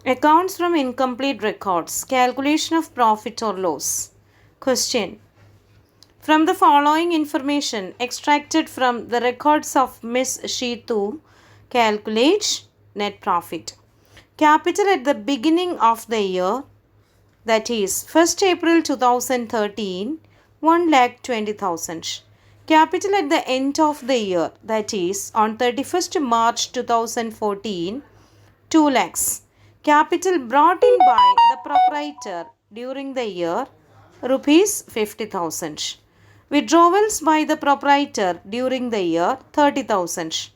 Accounts from incomplete records. Calculation of profit or loss. Question. From the following information extracted from the records of Miss Sheetu, calculate net profit. Capital at the beginning of the year, that is 1st April 2013, 1,20,000. Capital at the end of the year, that is on 31st March 2014, 2 lakhs. Capital brought in by the proprietor during the year, rupees 50,000. Withdrawals by the proprietor during the year, 30,000.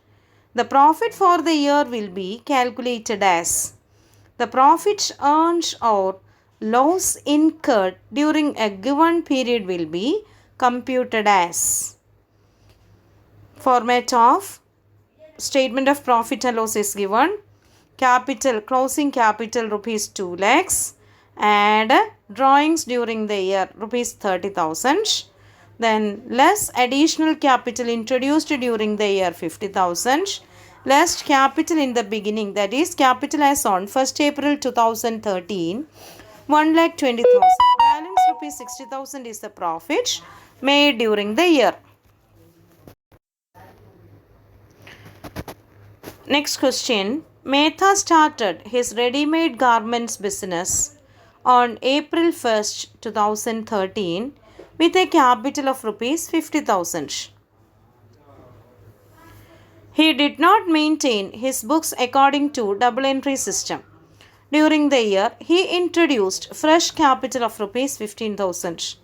The profit for the year will be calculated as the profits earned or loss incurred during a given period will be computed as. Format of statement of profit and loss is given. Capital, closing capital rupees 2 lakhs and drawings during the year rupees 30,000. Then less additional capital introduced during the year 50,000. Less capital in the beginning, that is capital as on 1st April 2013, 1,20,000. Balance rupees 60,000 is the profit made during the year. Next question. Mehta started his ready-made garments business on April 1st, 2013 with a capital of rupees 50,000. He did not maintain his books according to double entry system. During the year, he introduced fresh capital of rupees 15,000.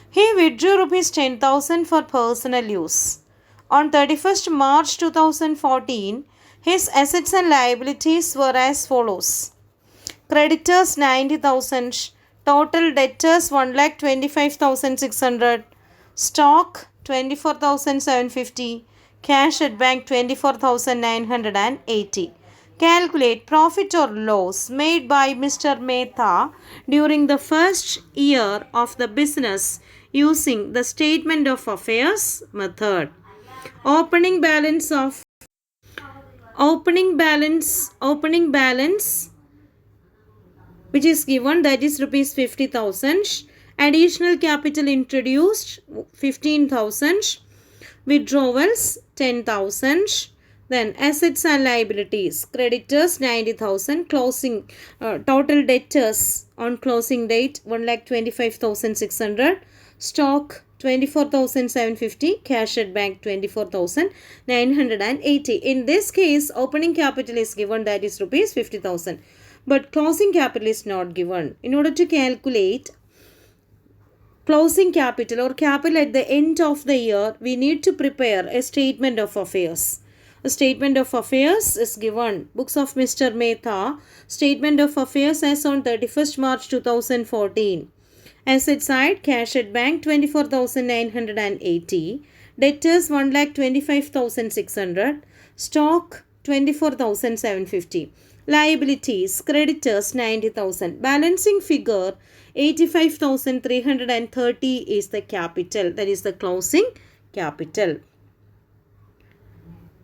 He withdrew rupees 10,000 for personal use. On 31st March 2014, his assets and liabilities were as follows. Creditors 90,000, total debtors 1,25,600, stock 24,750, cash at bank 24,980. Calculate profit or loss made by Mr. Mehta during the first year of the business using the statement of affairs method. Opening balance which is given, that is rupees 50,000. Additional capital introduced 15,000. Withdrawals 10,000. Then assets and liabilities, creditors 90,000, closing total debtors on closing date 1,25,600, stock 24,750, cash at bank 24,980. In this case, opening capital is given, that is rupees 50,000, but closing capital is not given. In order to calculate closing capital or capital at the end of the year, we need to prepare a statement of affairs. A statement of affairs is given. Books of Mr. Mehta, statement of affairs as on 31st March 2014. Asset side, cash at bank 24,980. Debtors 1,25,600. Stock 24,750. Liabilities, creditors 90,000. Balancing figure 85,330 is the capital, that is the closing capital.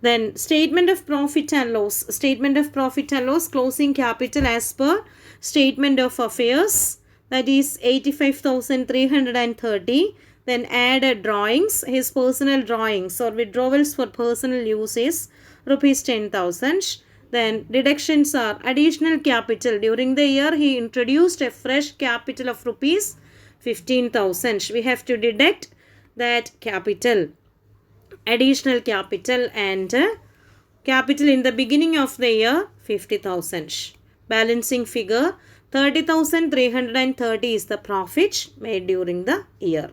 Then statement of profit and loss. Statement of profit and loss, closing capital as per statement of affairs, that is 85,330. Then add drawings, his personal drawings or withdrawals for personal use is rupees 10,000. Then deductions are additional capital. During the year, he introduced a fresh capital of rupees 15,000. We have to deduct that capital, additional capital, and capital in the beginning of the year 50,000. Balancing figure 30,330 is the profit made during the year.